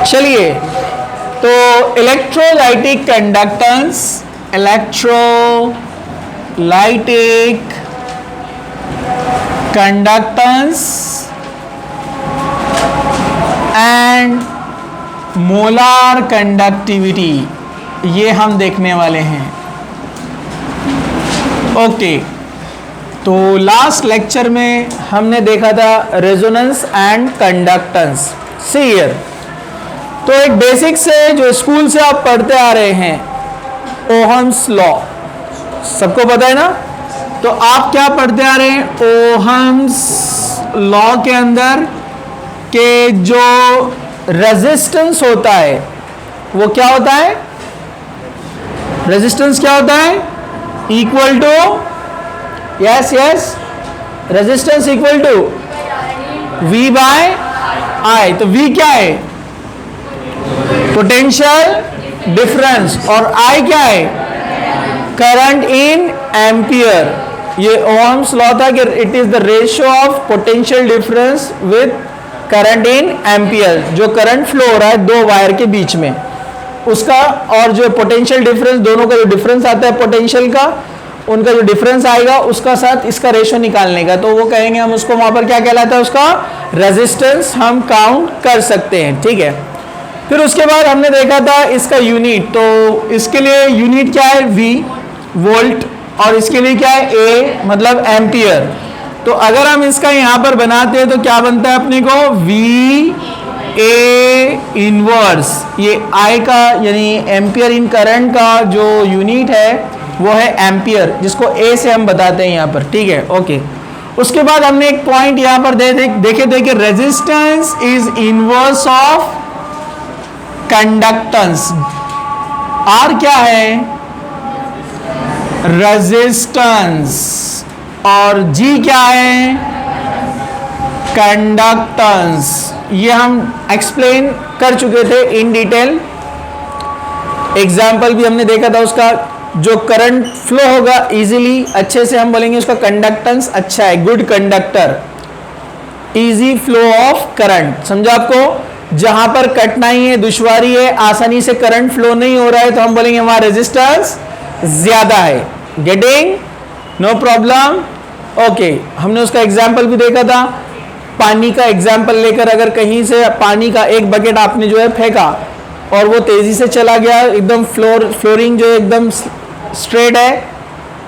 चलिए, तो electrolytic conductance, electrolytic conductance and molar conductivity, ये हम देखने वाले हैं। ओके, तो लास्ट लेक्चर में हमने देखा था resonance and conductance. See here, तो एक बेसिक से जो स्कूल से आप पढ़ते आ रहे हैं, ओहम्स लॉ, सबको पता है ना। तो आप क्या पढ़ते आ रहे हैं, ओहम्स लॉ के अंदर के जो रेजिस्टेंस होता है वो क्या होता है, रेजिस्टेंस क्या होता है, equal to, yes yes, resistance equal to V by I। तो V क्या है, पोटेंशियल डिफरेंस, और I क्या है, करंट इन एम्पियर। ये ओहम्स लॉ था कि it is the ratio of potential difference with current in ampere. जो करंट फ्लो हो रहा है दो वायर के बीच में, उसका और जो पोटेंशियल डिफरेंस, दोनों का जो डिफरेंस आता है पोटेंशियल का, उनका जो डिफरेंस आएगा उसका साथ इसका रेशियो निकालने का, तो वो कहेंगे हम उसको, वहां पर क्या कहलाता है, उसका रेजिस्टेंस हम काउंट कर सकते हैं। ठीक है, फिर उसके बाद हमने देखा था इसका यूनिट। तो इसके लिए यूनिट क्या है, V, वोल्ट, और इसके लिए क्या है, A, मतलब एम्पियर। तो अगर हम इसका यहां पर बनाते हैं तो क्या बनता है अपने को, V A इनवर्स। ये I का यानी एम्पियर इन करंट का जो यूनिट है वो है एम्पियर, जिसको A से हम बताते हैं यहाँ पर। ठीक है, ओके। उसके बाद हमने एक पॉइंट यहाँ पर देखे थे कि resistance is inverse of conductance. R क्या है, रेजिस्टेंस, और G क्या है, कंडक्टेंस। ये हम एक्सप्लेन कर चुके थे इन डिटेल, एग्जाम्पल भी हमने देखा था उसका। जो करंट फ्लो होगा इजीली, अच्छे से हम बोलेंगे उसका कंडक्टेंस अच्छा है, good conductor, easy flow of current. समझा आपको, जहां पर कठिनाई है, दुश्वारी है, आसानी से करंट फ्लो नहीं हो रहा है, तो हम बोलेंगे वहां रेजिस्टेंस ज्यादा है। Getting, no problem, okay. हमने उसका एग्जाम्पल भी देखा था, पानी का एग्जाम्पल लेकर, अगर कहीं से पानी का एक बकेट आपने जो है फेंका और वो तेजी से चला गया, एकदम फ्लोरिंग जो एकदम स्ट्रेट है,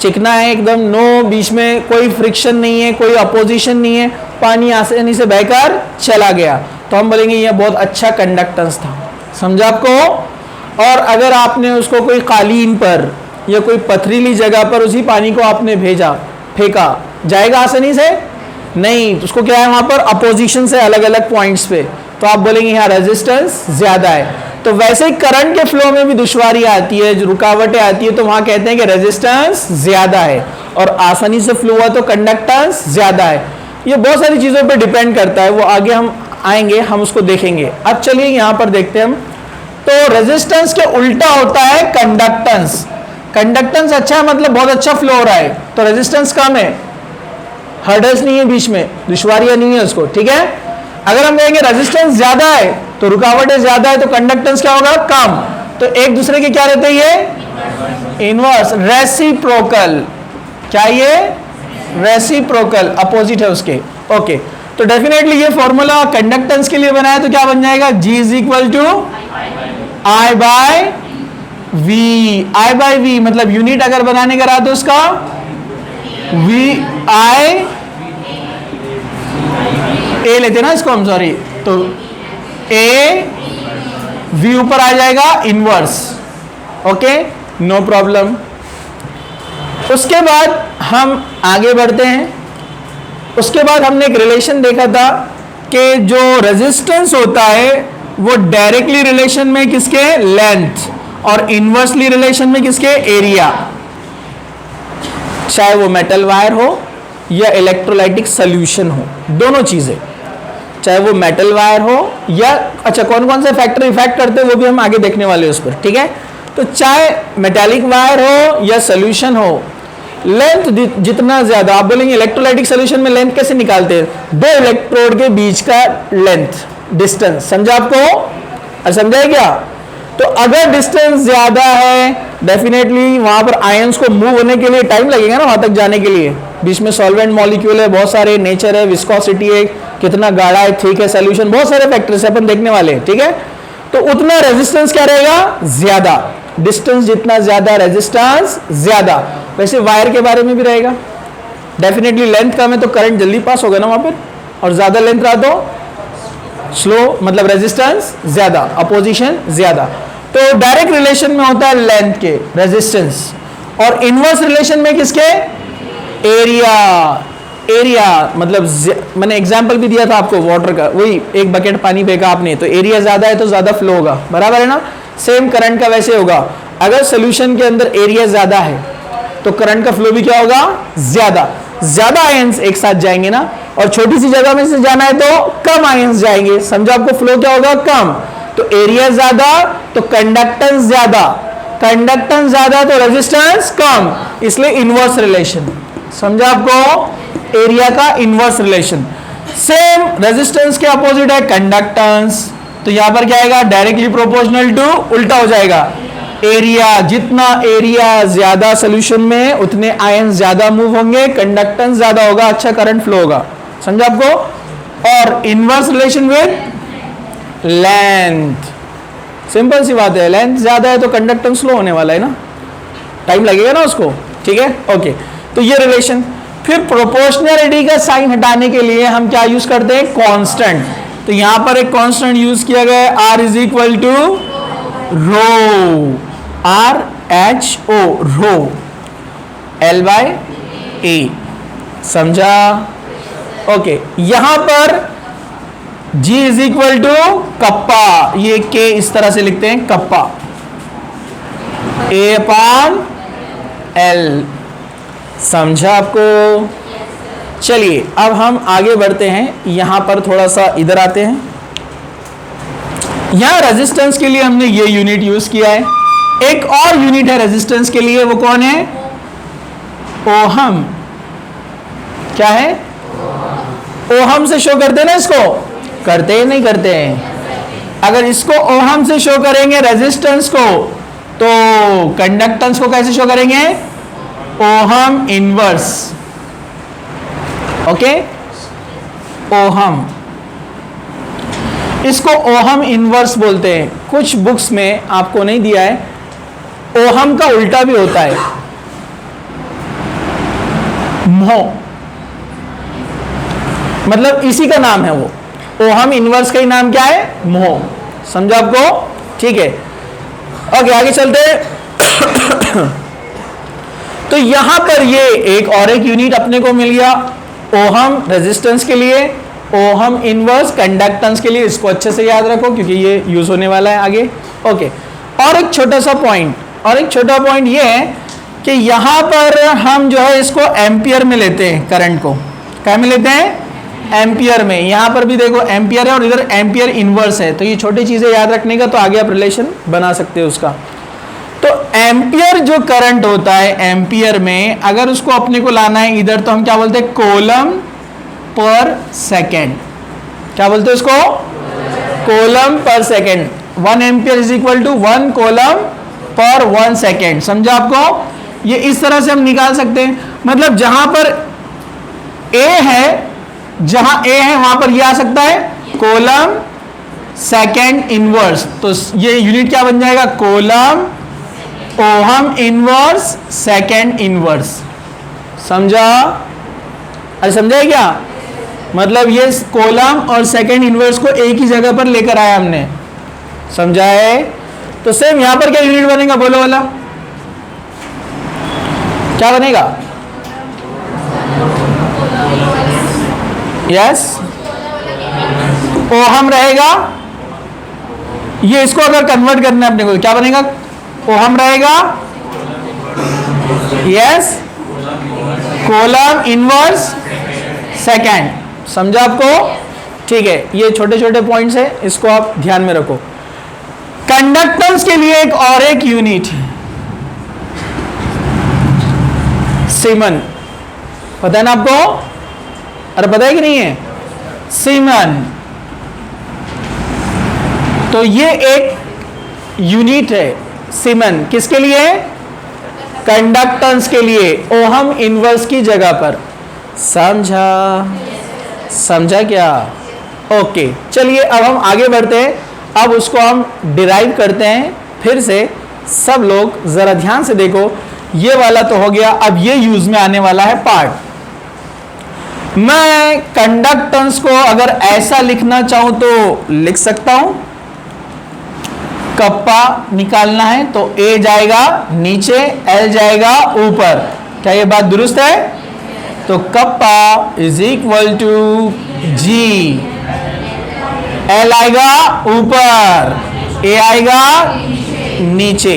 चिकना है एकदम, नो बीच में कोई फ्रिक्शन नहीं है, कोई अपोजिशन नहीं है, पानी आसानी से बहकर चला गया, तो हम बोलेंगे ये बहुत अच्छा कंडक्टेंस था। समझा आपको। और अगर आपने उसको कोई कालीन पर या कोई पथरीली जगह पर उसी पानी को आपने भेजा, फेंका, जाएगा आसानी से नहीं, उसको क्या है, वहां पर अपोजिशन से अलग अलग पॉइंट्स पे, तो आप बोलेंगे यहाँ रेजिस्टेंस ज्यादा है। तो वैसे ही करंट के फ्लो में भी दुश्वारी आती है, जो रुकावटें आती है, तो वहां कहते हैं कि रेजिस्टेंस ज्यादा है, और आसानी से फ्लो हुआ तो कंडक्टेंस ज्यादा है। ये बहुत सारी चीजों पे डिपेंड करता है, वो आगे हम आएंगे, हम उसको देखेंगे। अब चलिए यहां पर देखते हैं हम। तो रेजिस्टेंस के उल्टा होता है कंडक्टेंस। कंडक्टेंस अच्छा है, मतलब बहुत अच्छा फ्लो हो रहा है, तो रेजिस्टेंस कम है, हर्डल्स नहीं है बीच में, दुश्वारियां नहीं है उसको। ठीक है, अगर हम कहेंगे रेजिस्टेंस ज्यादा है तो रुकावटें ज्यादा है, तो कंडक्टेंस क्या होगा, कम। तो एक दूसरे के क्या रहते हैं, ये इनवर्स, रेसिप्रोकल। क्या ये, रेसिप्रोकल, अपोजिट है उसके। ओके, तो डेफिनेटली ये फॉर्मूला कंडक्टेंस के लिए बनाया, तो क्या बन जाएगा, G is equal to I by V। I by V मतलब यूनिट अगर बनाने का रहा तो उसका V I A लेते ना इसको हम, सॉरी, तो A V ऊपर आ जाएगा इनवर्स। Okay, no problem. उसके बाद हम आगे बढ़ते हैं। उसके बाद हमने एक रिलेशन देखा था कि जो रेजिस्टेंस होता है वो डायरेक्टली रिलेशन में किसके, लेंथ, और इनवर्सली रिलेशन में किसके, एरिया। चाहे वो मेटल वायर हो या इलेक्ट्रोलाइटिक सॉल्यूशन हो, दोनों चीजें, चाहे वो मेटल वायर हो या, अच्छा कौन कौन से फैक्टर इफेक्ट करते हैं वो भी हम आगे देखने वाले हैं उस पर। ठीक है, तो चाहे मेटालिक वायर हो या सॉल्यूशन हो, लेंथ जितना ज्यादा, आप बोलेंगे इलेक्ट्रोलाइटिक सॉल्यूशन में लेंथ कैसे निकालते हैं, दो इलेक्ट्रोड के बीच का लेंथ, डिस्टेंस। समझा आपको, समझाए क्या? तो अगर डिस्टेंस ज्यादा है डेफिनेटली वहां पर आयंस को मूव होने के लिए टाइम लगेगा ना, वहां तक जाने के लिए। बीच में सॉल्वेंट मॉलिक्यूल है, बहुत सारे नेचर है, विस्कोसिटी है, कितना गाढ़ा है, थिक है सॉल्यूशन, बहुत सारे फैक्टर्स है अपन देखने वाले, ठीक है। तो उतना रेजिस्टेंस क्या रहेगा? ज्यादा। डिस्टेंस जितना ज्यादा रेजिस्टेंस ज्यादा। वैसे वायर के बारे में भी रहेगा, डेफिनेटली लेंथ कम है तो करंट जल्दी पास होगा ना वहां पर, और ज्यादा लेंथ रहा तो स्लो, मतलब रेजिस्टेंस ज्यादा, अपोजिशन ज्यादा। तो डायरेक्ट रिलेशन में होता है लेंथ के रेजिस्टेंस, और इनवर्स रिलेशन में किसके? एरिया। एरिया मतलब मैंने एग्जांपल भी दिया था आपको वाटर का, वही एक बकेट पानी फेंका आपने तो एरिया ज्यादा है तो ज्यादा फ्लो होगा, बराबर है ना। सेम करंट का वैसे होगा, अगर सोल्यूशन के अंदर एरिया ज्यादा है तो करंट का फ्लो भी क्या होगा? ज्यादा। ज्यादा आयंस एक साथ जाएंगे ना, और छोटी सी जगह में से जाना है तो कम आयंस जाएंगे, समझो आपको फ्लो क्या होगा? कम। तो एरिया ज्यादा तो कंडक्टेंस ज्यादा, कंडक्टेंस ज्यादा तो रेजिस्टेंस कम, इसलिए इनवर्स रिलेशन। समझा आपको? एरिया का इनवर्स रिलेशन। सेम रेजिस्टेंस के अपोजिट है कंडक्टेंस, तो यहां पर क्या आएगा? डायरेक्टली प्रोपोर्शनल टू, उल्टा हो जाएगा। एरिया, जितना एरिया ज्यादा सोल्यूशन में उतने आयंस ज्यादा मूव होंगे, कंडक्टेंस ज्यादा होगा, अच्छा करंट फ्लो होगा। समझा आपको? और inverse relation with length, simple सी बात है, लेंथ ज्यादा है तो कंडक्टेंस स्लो होने वाला है ना, टाइम लगेगा ना उसको, ठीक है। ओके, तो ये रिलेशन। फिर प्रोपोर्शनलिटी का साइन हटाने के लिए हम क्या यूज करते हैं? कांस्टेंट। तो यहां पर एक कांस्टेंट यूज किया गया है, R is equal to rho, RHO, rho, L/A। समझा? ओके, यहां पर G is equal to kappa, ये K इस तरह से लिखते हैं, कप्पा, A/L। समझा आपको? चलिए अब हम आगे बढ़ते हैं, यहां पर थोड़ा सा इधर आते हैं। यहां रेजिस्टेंस के लिए हमने ये यूनिट यूज किया है, एक और यूनिट है रेजिस्टेंस के लिए, वो कौन है? ओहम। क्या है? ओहम से शो करते हैं ना इसको, करते हैं नहीं करते हैं? अगर इसको ओहम से शो करेंगे रेजिस्टेंस को, तो कंडक्टेंस को कैसे शो करेंगे? Ohm inverse. ओके, ओहम, इसको ओहम इनवर्स बोलते हैं। कुछ बुक्स में आपको नहीं दिया है, ओहम का उल्टा भी होता है, म्हो, मतलब इसी का नाम है वो, ओहम इनवर्स का ही नाम क्या है? म्हो। समझा आपको? ठीक है, ओके आगे चलते हैं। तो यहां पर ये एक और एक यूनिट अपने को मिल गया, ओहम रेजिस्टेंस के लिए, ओहम इनवर्स कंडक्टेंस के लिए। इसको अच्छे से याद रखो क्योंकि ये यूज होने वाला है आगे। ओके, और एक छोटा सा पॉइंट, और एक छोटा पॉइंट ये है कि यहां पर हम जो है इसको एम्पियर में लेते हैं, करंट को क्या में लेते हैं? एम्पियर में। यहां पर भी देखो एम्पियर है और इधर एम्पियर इनवर्स है, तो ये छोटी चीजें याद रखने का, तो आगे आप रिलेशन बना सकते हो उसका। तो एम्पियर जो करंट होता है, एम्पियर में अगर उसको अपने को लाना है इधर, तो हम क्या बोलते हैं? Coulomb per second. क्या बोलते हैं उसको? Coulomb per second. 1 ampere is equal to 1 coulomb per 1 second. समझा आपको? ये इस तरह से हम निकाल सकते हैं, मतलब जहां पर A है, जहां A है वहां पर ये आ सकता है कूलम सेकेंड इनवर्स। तो ये यूनिट क्या बन जाएगा? Coulomb ohm inverse second inverse. समझा? अरे समझा है क्या? मतलब ये कॉलम और सेकेंड इनवर्स को एक ही जगह पर लेकर आया हमने। समझा है? तो सेम यहां पर क्या यूनिट बनेगा? बोलो वाला क्या बनेगा? यस, ओहम रहेगा। ये इसको अगर कन्वर्ट करना है अपने को, क्या बनेगा? ओहम रहेगा, यस, कॉलम इनवर्स सेकेंड। समझा आपको? ठीक है, ये छोटे छोटे पॉइंट्स है, इसको आप ध्यान में रखो। कंडक्टेंस के लिए एक और एक यूनिट है, सीमन। पता है ना आपको? अरे पता है कि नहीं है? सीमन। तो ये एक यूनिट है सीमेन, किसके लिए? कंडक्टेंस के लिए, ओहम इनवर्स की जगह पर। समझा? समझा क्या? ओके, चलिए अब हम आगे बढ़ते हैं। अब उसको हम डिराइव करते हैं फिर से। सब लोग जरा ध्यान से देखो, ये वाला तो हो गया। अब ये यूज में आने वाला है पार्ट। मैं कंडक्टेंस को अगर ऐसा लिखना चाहूं तो लिख सकता हूं। कप्पा निकालना है तो ए जाएगा नीचे, एल जाएगा ऊपर। क्या ये बात दुरुस्त है? तो kappa is equal to G, L आएगा ऊपर, ए आएगा नीचे।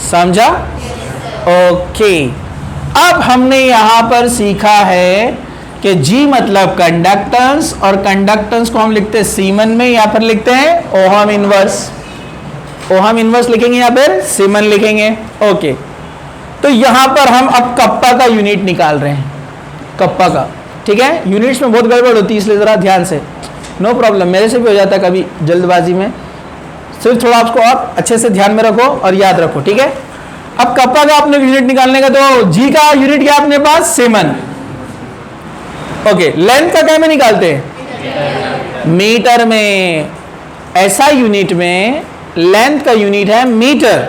समझा? ओके, अब हमने यहां पर सीखा है कि जी मतलब कंडक्टेंस, और कंडक्टेंस को हम लिखते हैं सीमन में, या फिर लिखते हैं ओहम इनवर्स। ओहम इनवर्स लिखेंगे या फिर सीमन लिखेंगे। ओके, तो यहां पर हम अब कप्पा का यूनिट निकाल रहे हैं, कप्पा का। ठीक है, यूनिट्स में बहुत गड़बड़ होती है, इसलिए जरा ध्यान से। नो प्रॉब्लम, मेरे से भी हो जाता है कभी जल्दबाजी में। सिर्फ थोड़ा आपको आप अच्छे से ध्यान में रखो और याद रखो। ठीक है, अब कप्पा का आपने यूनिट निकालने का, तो जी का यूनिट क्या अपने पास? सीमन। ओके, लेंथ का क्या में निकालते हैं? मीटर में। ऐसा यूनिट में लेंथ का यूनिट है मीटर।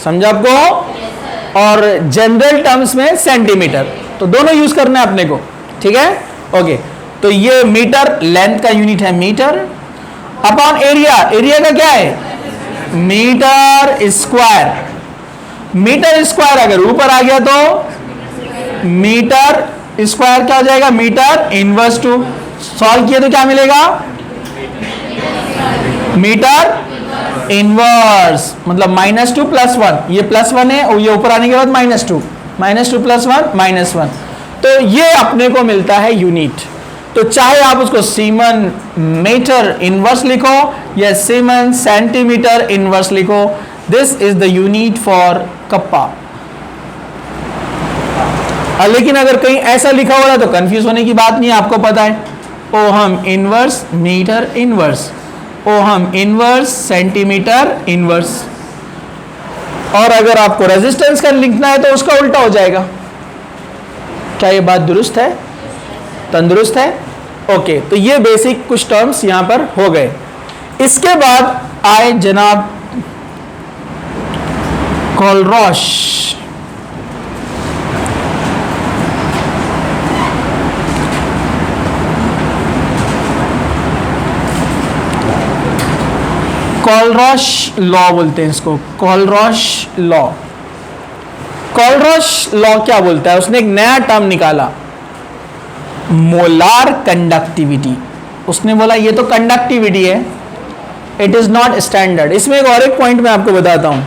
समझा आपको? और जनरल टर्म्स में सेंटीमीटर। तो दोनों यूज करना है अपने को। ठीक है, ओके। तो ये मीटर, लेंथ का यूनिट है मीटर, अपॉन एरिया। एरिया का क्या है? Metre square. मीटर स्क्वायर अगर ऊपर आ गया तो मीटर स्क्वायर क्या हो जाएगा? Metre inverse two. सॉल्व किया तो क्या मिलेगा? मीटर इनवर्स, मतलब -2 + 1। ये +1 है और ये ऊपर आने के बाद -2, -2 + 1 -1। तो ये अपने को मिलता है यूनिट। तो चाहे आप उसको सीमन मीटर इनवर्स लिखो या सीमन सेंटीमीटर इनवर्स लिखो, this is the unit for kappa. लेकिन अगर कहीं ऐसा लिखा हो रहा है तो कंफ्यूज होने की बात नहीं है, आपको पता है। Ohm inverse metre inverse, ohm inverse centimetre inverse. और अगर आपको रेजिस्टेंस का लिखना है तो उसका उल्टा हो जाएगा। क्या ये बात दुरुस्त है? तंदुरुस्त है? ओके, तो ये बेसिक कुछ टर्म्स यहां पर हो गए। इसके बाद आए जनाब कोलरॉश। कोलरॉश लॉ बोलते हैं इसको, कोलरॉश लॉ। कोलरॉश लॉ क्या बोलता है? उसने एक नया टर्म निकाला, मोलार कंडक्टिविटी। उसने बोला ये तो कंडक्टिविटी है, इट इज नॉट स्टैंडर्ड। इसमें एक और एक पॉइंट मैं आपको बताता हूं।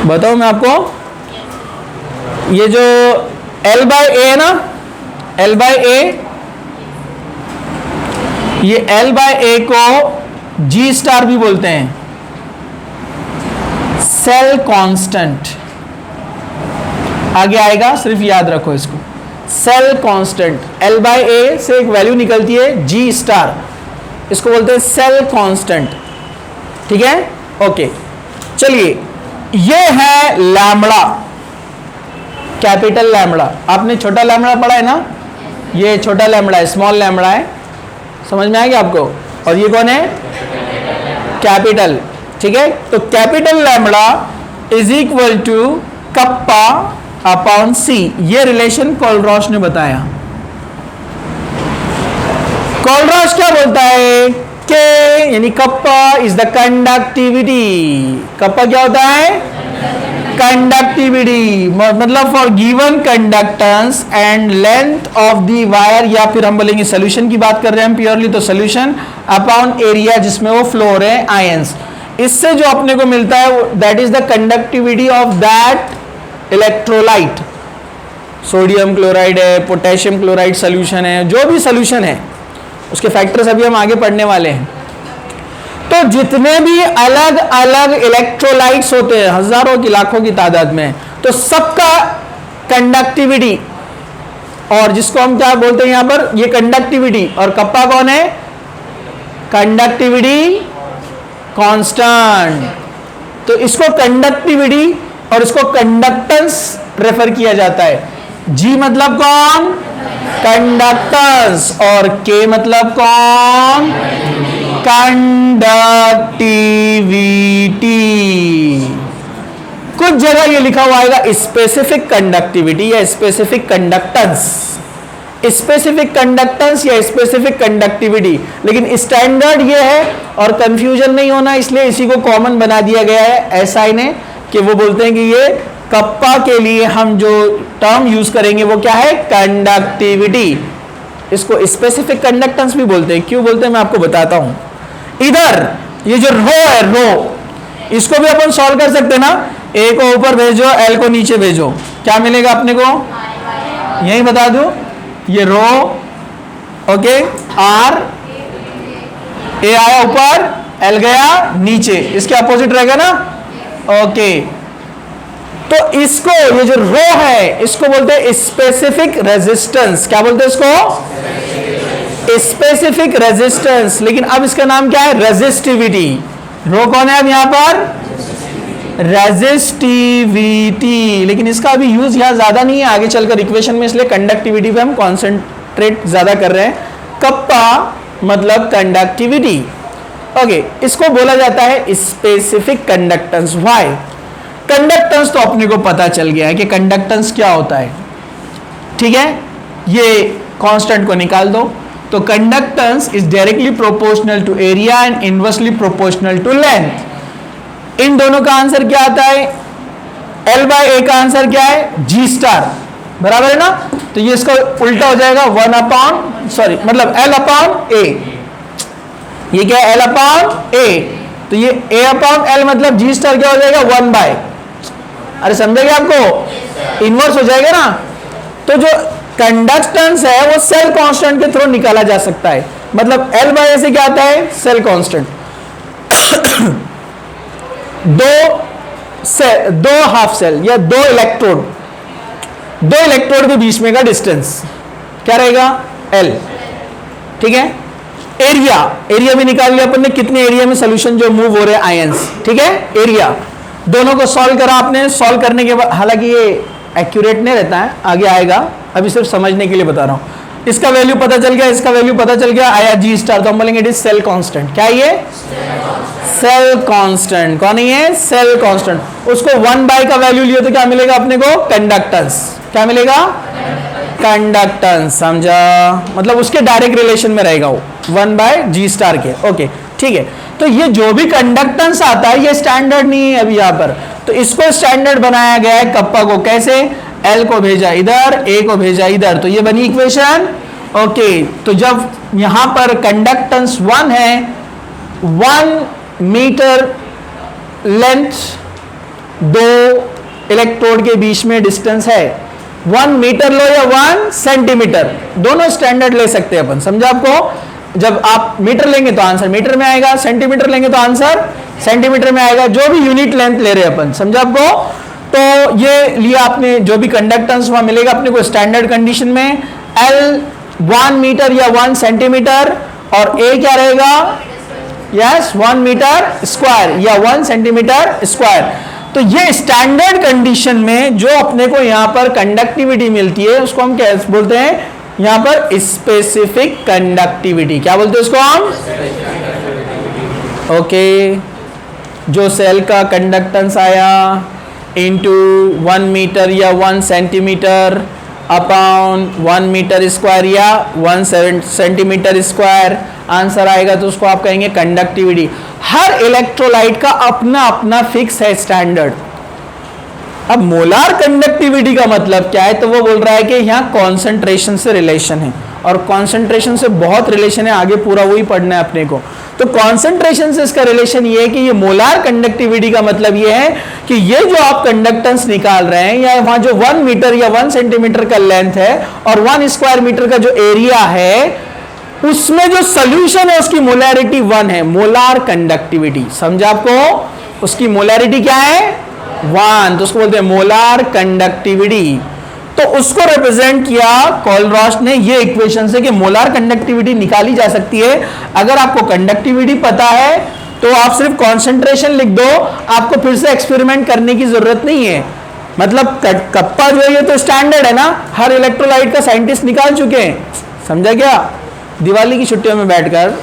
बताओ मैं आपको, ये जो L/A है ना, L/A, ये L/A को G* भी बोलते हैं, सेल कांस्टेंट। आगे आएगा, सिर्फ याद रखो इसको, सेल कांस्टेंट। L/A से एक वैल्यू निकलती है G*, इसको बोलते हैं सेल कांस्टेंट। ठीक है, ओके। चलिए, ये है लैम्बडा, कैपिटल लैम्बडा। आपने छोटा लैम्बडा पढ़ा है ना, ये छोटा लैम्बडा है, स्मॉल लैम्बडा है। समझ में आएगा आपको? और ये कौन है? कैपिटल। ठीक है, तो capital lambda is equal to kappa upon C. ये रिलेशन कोलरॉश ने बताया। कोलरॉश क्या बोलता है? के यानी kappa is the conductivity. Kappa क्या होता है? कंडक्टिविटी। मतलब for given conductance and length of the wire, या फिर हम बोलेंगे सोल्यूशन की बात कर रहे हैं हम प्योरली, तो सोल्यूशन अपॉन एरिया जिसमें वो फ्लो हो रहे हैं आयंस। इससे जो अपने को मिलता है that is the conductivity of that electrolyte. Sodium chloride है, पोटेशियम क्लोराइड सोल्यूशन है, जो भी सोल्यूशन है उसके फैक्टर्स अभी हम आगे पढ़ने वाले हैं। तो जितने भी अलग अलग इलेक्ट्रोलाइट्स होते हैं, हजारों की लाखों की तादाद में, तो सबका कंडक्टिविटी, और जिसको हम क्या बोलते हैं यहां पर, ये कंडक्टिविटी, और कप्पा कौन है? Conductivity constant. तो इसको कंडक्टिविटी और इसको कंडक्टेंस रेफर किया जाता है। जी मतलब कौन? कंडक्टेंस। और के मतलब कौन? कंडक्टिविटी। कुछ जगह ये लिखा हुआ आएगा स्पेसिफिक कंडक्टिविटी या स्पेसिफिक कंडक्टेंस, स्पेसिफिक कंडक्टेंस या स्पेसिफिक कंडक्टिविटी, लेकिन स्टैंडर्ड ये है और कंफ्यूजन नहीं होना इसलिए इसी को कॉमन बना दिया गया है एसआई ने, कि वो बोलते हैं कि ये कप्पा के लिए हम जो टर्म यूज करेंगे वो क्या है? कंडक्टिविटी। इसको स्पेसिफिक कंडक्टेंस भी बोलते हैं। क्यों बोलते हैं मैं आपको बताता हूं। इधर ये जो रो है, रो, इसको भी अपन सॉल्व कर सकते हैं ना। ए को ऊपर भेजो, एल को नीचे भेजो, क्या मिलेगा अपने को? यही बता दूं, ये रो, ओके, आर, ए आया ऊपर, एल गया नीचे, इसके अपोजिट रहेगा ना, ओके। तो इसको, ये जो रो है इसको बोलते हैं स्पेसिफिक रेजिस्टेंस। क्या बोलते हैं इसको? Specific resistance. लेकिन अब इसका नाम क्या है? रेजिस्टिविटी। रो कौन है अब यहां पर? रेजिस्टिविटी। लेकिन इसका अभी यूज यहां ज्यादा नहीं है, आगे चलकर इक्वेशन में, इसलिए कंडक्टिविटी पे हम कॉन्सेंट्रेट ज्यादा कर रहे हैं। कप्पा मतलब कंडक्टिविटी, ओके। इसको बोला जाता है स्पेसिफिक कंडक्टेंस। व्हाई? कंडक्टेंस तो अपने को पता चल गया है कि कंडक्टेंस क्या होता है, ठीक है। ये कांस्टेंट को निकाल दो, तो conductance is directly proportional to area and inversely proportional to length. इन दोनों का आंसर क्या आता है? L बाय ए का आंसर क्या है? G स्टार, बराबर है ना। तो ये इसका उल्टा हो जाएगा मतलब L अपॉन ए। ये क्या है? L अपॉन ए। तो ये A अपॉन L मतलब G स्टार क्या हो जाएगा? 1 बाय, अरे समझेगा आपको, इनवर्स हो जाएगा ना। तो जो कंडक्टेंस है वो सेल कांस्टेंट के थ्रू निकाला जा सकता है। मतलब L बाय ए से क्या आता है? Cell constant. दो हाफ सेल या दो इलेक्ट्रोड के बीच में का डिस्टेंस क्या रहेगा? L, ठीक है। एरिया भी निकाल लिया अपन ने, कितने एरिया में सोल्यूशन जो मूव हो रहे हैं आयंस, ठीक है। एरिया दोनों को सॉल्व करा आपने। सॉल्व करने के बाद, हालांकि ये एक्यूरेट नहीं रहता है, आगे आएगा, अभी सिर्फ समझने के लिए बता रहा हूं। इसका वैल्यू पता चल गया, इसका वैल्यू पता चल गया, आया G स्टार, तो हम बोलेंगे इट इज सेल कांस्टेंट। क्या ये? Cell constant. कौन है ये? Cell constant. उसको 1 बाय का वैल्यू लियो तो क्या मिलेगा अपने को? कंडक्टेंस। क्या मिलेगा? कंडक्टेंस, समझा? मतलब उसके डायरेक्ट रिलेशन में रहेगा वो 1 बाय G स्टार के, ओके, ठीक है। तो ये जो भी कंडक्टेंस आता है ये स्टैंडर्ड नहीं है अभी यहां पर, तो इसको स्टैंडर्ड बनाया गया है कप्पा को। कैसे? L को भेजा इधर, A को भेजा इधर, तो ये बनी इक्वेशन, ओके। तो जब यहां पर कंडक्टेंस 1 है, 1 मीटर लेंथ, 2 इलेक्ट्रोड के बीच में डिस्टेंस है, 1 मीटर लो या 1 सेंटीमीटर, दोनों स्टैंडर्ड ले सकते हैं अपन, समझा आपको। जब आप मीटर लेंगे तो आंसर मीटर में आएगा, सेंटीमीटर लेंगे तो आंसर सेंटीमीटर में आएगा, जो भी यूनिट लेंथ ले रहे हैं अपन, समझा आपको। तो ये लिया आपने, जो भी कंडक्टेंस वहां मिलेगा अपने को स्टैंडर्ड कंडीशन में, L 1 मीटर या 1 सेंटीमीटर, और A क्या रहेगा? यस, 1 मीटर स्क्वायर या 1 सेंटीमीटर स्क्वायर। तो ये स्टैंडर्ड कंडीशन में जो अपने को यहां पर कंडक्टिविटी मिलती है उसको हम क्या बोलते हैं? यहां पर स्पेसिफिक कंडक्टिविटी। क्या बोलते हैं उसको हम? ओके। जो सेल का कंडक्टेंस आया इंटू 1 मीटर या 1 सेंटीमीटर अपॉन 1 मीटर स्क्वायर या 1 सेंटीमीटर स्क्वायर, आंसर आएगा तो उसको आप कहेंगे कंडक्टिविटी। हर इलेक्ट्रोलाइट का अपना अपना फिक्स है स्टैंडर्ड। अब मोलार कंडक्टिविटी का मतलब क्या है? तो वो बोल रहा है कि यहाँ कॉन्सेंट्रेशन से रिलेशन है, और कॉन्सेंट्रेशन से बहुत रिलेशन है, आगे पूरा वही पढ़ना है अपने को। तो कॉन्सेंट्रेशन से इसका रिलेशन ये है कि ये मोलार कंडक्टिविटी का मतलब ये है कि ये जो आप कंडक्टेंस निकाल रहे हैं, या वहां जो 1 मीटर या 1 सेंटीमीटर का लेंथ है और 1 स्क्वायर मीटर का जो एरिया है, उसमें जो सोल्यूशन है उसकी मोलैरिटी 1 है, मोलार कंडक्टिविटी। समझा आपको? उसकी मोलैरिटी क्या है? 1, तो उसको बोलते हैं मोलार कंडक्टिविटी। तो उसको रिप्रेजेंट किया कोलरॉश ने ये इक्वेशन से कि मोलार कंडक्टिविटी निकाली जा सकती है। अगर आपको कंडक्टिविटी पता है तो आप सिर्फ कॉन्सेंट्रेशन लिख दो, आपको फिर से एक्सपेरिमेंट करने की जरूरत नहीं है। मतलब कप्पा जो है ये तो स्टैंडर्ड है ना, हर इलेक्ट्रोलाइट का साइंटिस्ट निकाल चुके हैं। समझा क्या? दिवाली की छुट्टियों में बैठकर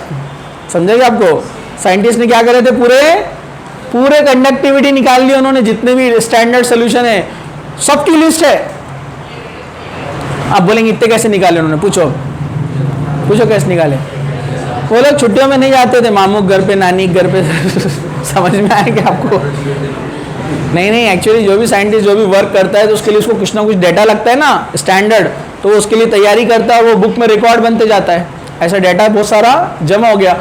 समझा क्या आपको? साइंटिस्ट ने क्या करे थे, पूरे कंडक्टिविटी निकाल ली उन्होंने, जितने भी स्टैंडर्ड सोल्यूशन है सबकी लिस्ट है। आप बोलेंगे इतने कैसे निकाले उन्होंने? पूछो कैसे निकाले? वो लोग छुट्टियों में नहीं जाते थे मामू घर पे, नानी घर पे समझ में आया क्या आपको? नहीं, एक्चुअली जो भी साइंटिस्ट जो भी वर्क करता है तो उसके लिए उसको कुछ ना कुछ डेटा लगता है ना स्टैंडर्ड, तो उसके लिए तैयारी करता है, वो बुक में रिकॉर्ड बनते जाता है। ऐसा डेटा बहुत सारा जमा हो गया,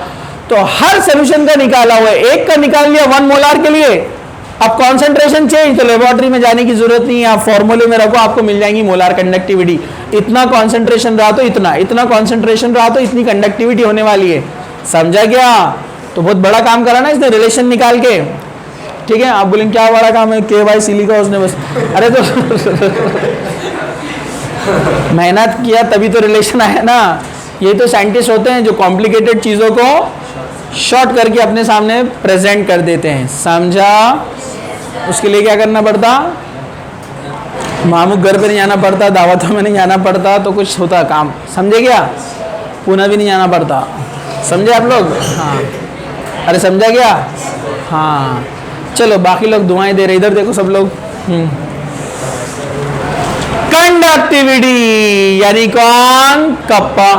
तो हर सोल्यूशन का निकाला हुआ है। एक का निकाल लिया 1 मोलार के लिए, अब कॉन्सेंट्रेशन चेंज, तो लेबोरेटरी में जाने की जरूरत नहीं है, आप फॉर्मूले में रखो, आपको मिल जाएंगी मोलार कंडक्टिविटी। इतना कॉन्सेंट्रेशन रहा तो इतना कॉन्सेंट्रेशन रहा तो इतनी कंडक्टिविटी होने वाली है। समझा क्या? तो बहुत बड़ा काम करा ना इसने, रिलेशन निकाल के। ठीक है, आप बोलेंगे क्या बड़ा काम है, KYC लिखा उसने बस। अरे तो मेहनत किया तभी तो रिलेशन आया ना। ये तो साइंटिस्ट होते हैं जो कॉम्प्लिकेटेड चीजों को शॉर्ट करके अपने सामने प्रेजेंट कर देते हैं। समझा? उसके लिए क्या करना पड़ता? मामू घर पे नहीं जाना पड़ता, दावतों में नहीं जाना पड़ता, तो कुछ होता काम। समझे क्या? पुणे भी नहीं जाना पड़ता। समझे आप लोग? हाँ, अरे समझा क्या? हाँ, चलो बाकी लोग दुआएं दे रहे, इधर देखो सब लोग। कंडक्टिविटी यानी कौन? कप्पा।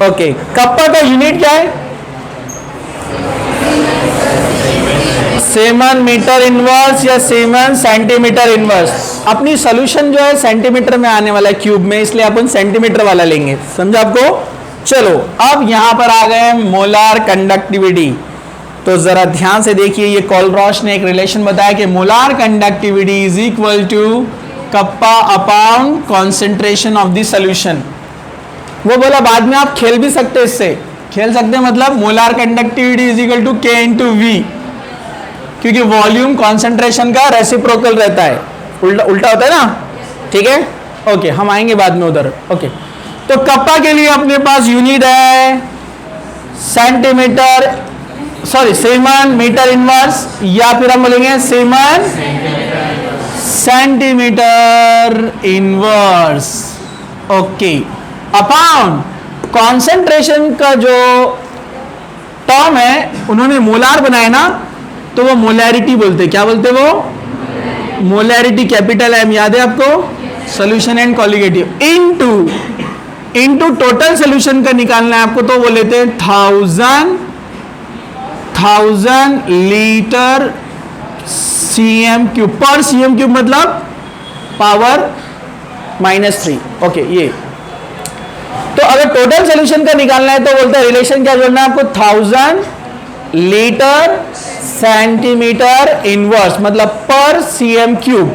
ओके, कप्पा का यूनिट क्या है? सीमेन मीटर इनवर्स या सीमेन सेंटीमीटर इनवर्स। अपनी सॉल्यूशन जो है सेंटीमीटर में आने वाला है क्यूब में, इसलिए अपन सेंटीमीटर वाला लेंगे। समझा आपको? चलो अब यहां पर आ गए मोलार कंडक्टिविटी। तो जरा ध्यान से देखिए, ये कोलरॉश ने एक रिलेशन बताया कि molar conductivity is equal to kappa upon concentration of the solution. वो बोला बाद में आप खेल भी सकते, इससे खेल सकते हैं, मतलब molar conductivity is equal to K into V, क्योंकि वॉल्यूम कॉन्सेंट्रेशन का रेसिप्रोकल रहता है, उल्टा होता है ना। ठीक है, ओके, हम आएंगे बाद में उधर। ओके, तो कप्पा के लिए अपने पास यूनिट है centimetre, sorry siemens metre inverse, या फिर हम बोलेंगे siemens centimetre inverse. Okay, upon concentration का जो टर्म है उन्होंने मोलार बनाया ना, तो वो मोलैरिटी बोलते। क्या बोलते वो? मोलैरिटी, कैपिटल M, याद है आपको? Solution and colligative into total solution का निकालना है आपको, तो वो लेते हैं 1000 लीटर cm³ पर cm³ मतलब पावर -3। ओके, ये तो अगर टोटल सॉल्यूशन का निकालना है तो बोलते हैं रिलेशन क्या जोड़ना है आपको? 1000 लीटर सेंटीमीटर इनवर्स मतलब पर cm³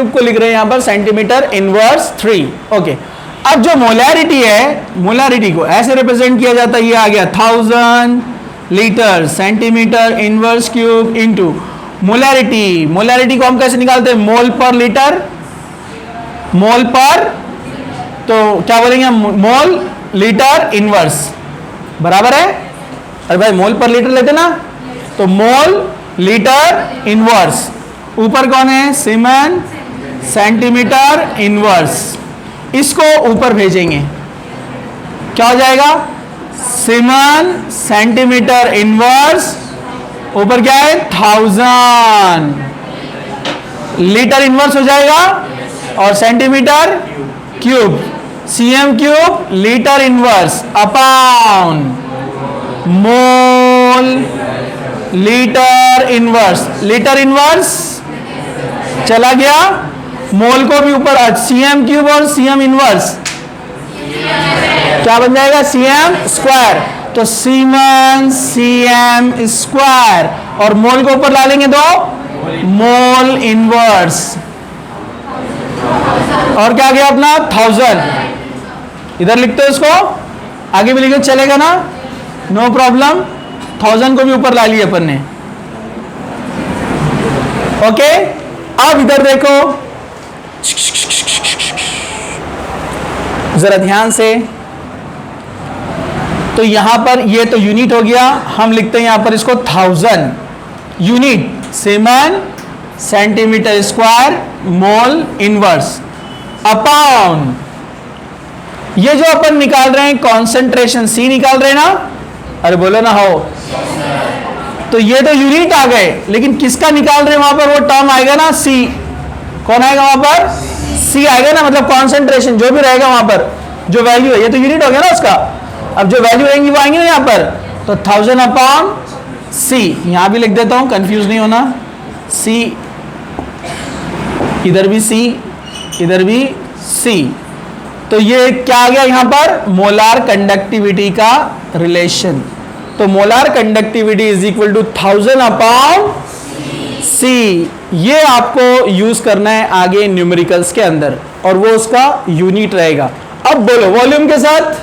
को लिख रहे हैं यहां पर सेंटीमीटर इनवर्स 3। ओके, अब जो मोलैरिटी है, मोलैरिटी को ऐसे रिप्रेजेंट किया जाता है, ये आ गया 1000 litre centimetre inverse cube into molarity को हम कैसे निकालते हैं? मोल पर लीटर, मोल पर, तो क्या बोलेंगे? मोल लीटर इनवर्स बराबर है। अरे भाई मोल पर लीटर लेते ना, तो मोल लीटर इनवर्स, ऊपर कौन है? सीमेन सेंटीमीटर इनवर्स, इसको ऊपर भेजेंगे, क्या हो जाएगा? सीमेन सेंटीमीटर इनवर्स, ऊपर क्या है? 1000 लीटर इनवर्स हो जाएगा, और centimetre cube cm³ litre inverse upon mole litre inverse चला गया, मोल को भी ऊपर, cm³ और cm इनवर्स क्या बन जाएगा? cm²। तो सीमेन cm², और मोल को ऊपर ला लेंगे तो मोल इनवर्स, और क्या गया अपना? 1000। इधर लिखते हो इसको, आगे भी लिखे चलेगा ना, नो प्रॉब्लम। 1000 को भी ऊपर ला लिया अपन ने। ओके, अब इधर देखो, जरा ध्यान से। तो यहां पर ये तो यूनिट हो गया, हम लिखते हैं यहां पर इसको 1000 unit, siemens centimetre square mole inverse upon, ये जो अपन निकाल रहे हैं कॉन्सेंट्रेशन सी निकाल रहे हैं ना, अरे बोलो ना हो। तो ये तो यूनिट आ गए, लेकिन किसका निकाल रहे हैं वहां पर, वो टर्म आएगा ना सी। कौन आएगा वहां पर, सी आएगा ना, मतलब कॉन्सेंट्रेशन जो भी रहेगा वहां पर जो वैल्यू है, ये तो यूनिट हो गया ना उसका। अब जो वैल्यू रहेंगी वो आएंगी ना यहाँ पर, तो 1000 अपॉन सी, यहां भी लिख देता हूं कंफ्यूज नहीं होना, सी, इधर भी सी, इधर भी सी। तो ये क्या आ गया यहां पर, मोलार कंडक्टिविटी का रिलेशन। तो molar conductivity is equal to 1000 upon C. ये आपको यूज करना है आगे न्यूमेरिकल्स के अंदर, और वो उसका यूनिट रहेगा। अब बोलो वॉल्यूम के साथ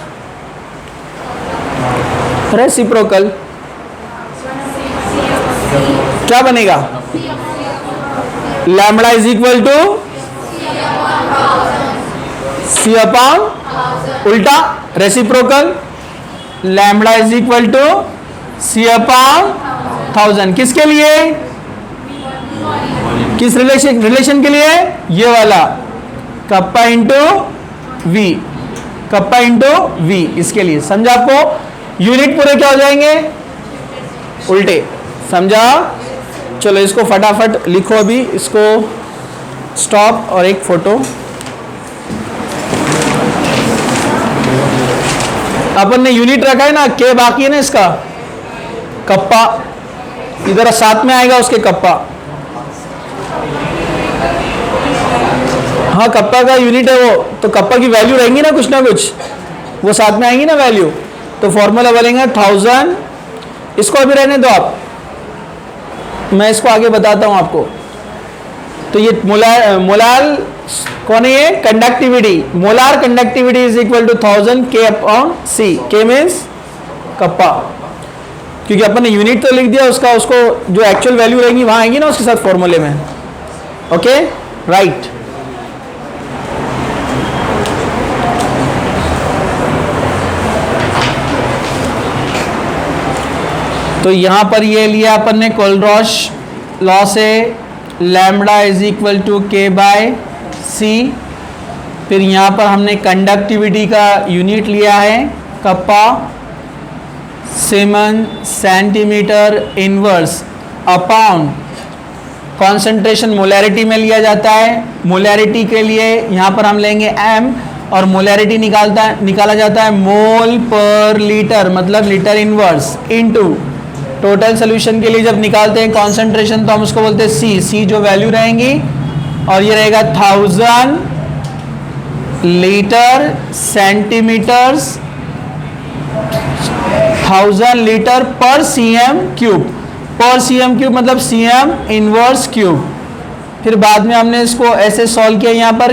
रेसिप्रोकल क्या बनेगा, lambda is equal to C upon, उल्टा reciprocal, lambda is equal to C upon 1000, किसके लिए, किस रिलेशन के लिए, ये वाला kappa into V, kappa into V, इसके लिए। समझा आपको, यूनिट पूरे क्या हो जाएंगे, उल्टे, समझा। चलो इसको फटाफट लिखो, अभी इसको स्टॉप और एक फोटो। अपन ने यूनिट रखा है ना, के बाकी है ना इसका, कप्पा इधर साथ में आएगा उसके कप्पा, हाँ कप्पा का यूनिट है वो, तो कप्पा की वैल्यू रहेंगी ना कुछ, वो साथ में आएंगी ना वैल्यू। तो फॉर्मूला बोलेंगे 1000, इसको अभी रहने दो आप, मैं इसको आगे बताता हूं आपको। तो ये मोलार कौन है, ये conductivity, molar conductivity is equal to 1000 के अपॉन सी, के मीन्स कप्पा, क्योंकि अपन ने यूनिट तो लिख दिया उसका, उसको जो एक्चुअल वैल्यू रहेंगी वहां आएंगी ना उसके साथ फॉर्मूले में। Okay right. तो यहां पर ये लिया अपन ने कोलरॉश लॉ से, lambda is equal to K by C. फिर यहाँ पर हमने कंडक्टिविटी का यूनिट लिया है kappa, siemens centimetre inverse upon, concentration molarity में लिया जाता है। मोलैरिटी के लिए यहाँ पर हम लेंगे m, और मोलैरिटी निकाला जाता है मोल पर लीटर, मतलब litre inverse into total solution के लिए जब निकालते हैं कॉन्सेंट्रेशन तो हम उसको बोलते हैं सी, सी जो वैल्यू रहेंगी, और ये रहेगा 1000 लीटर सेंटीमीटर्स, 1000 लीटर पर सीएम क्यूब, पर सीएम क्यूब मतलब सीएम इनवर्स क्यूब। फिर बाद में हमने इसको ऐसे सॉल्व किया, यहाँ पर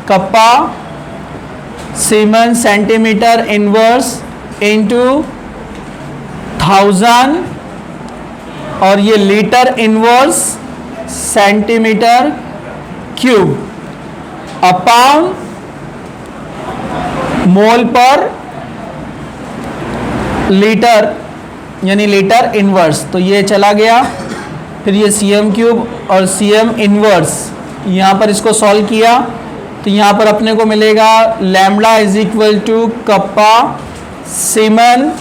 kappa siemens centimetre inverse into 1000, और ये litre inverse centimetre cube upon mole पर लीटर, यानी लीटर इनवर्स। तो ये चला गया, फिर ये सीएम क्यूब और सीएम इनवर्स, यहाँ पर इसको सॉल्व किया तो यहाँ पर अपने को मिलेगा lambda is equal to kappa siemens,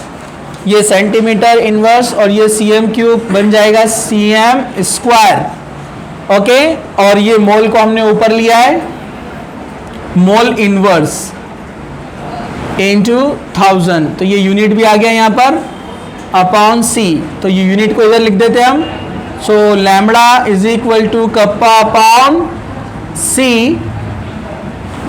ये सेंटीमीटर इनवर्स, और ये सीएम क्यूब बन जाएगा सीएम स्क्वायर। ओके, और ये मोल को हमने ऊपर लिया है, मोल इनवर्स इनटू 1000, तो ये यूनिट भी आ गया यहाँ पर अपॉन सी। तो ये यूनिट को इधर लिख देते हैं हम। So lambda is equal to kappa upon C,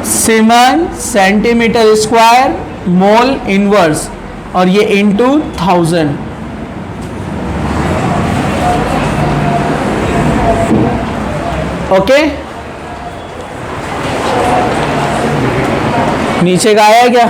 siemens centimetre square mole inverse, और ये इनटू 1000। ओके, नीचे का आया है क्या?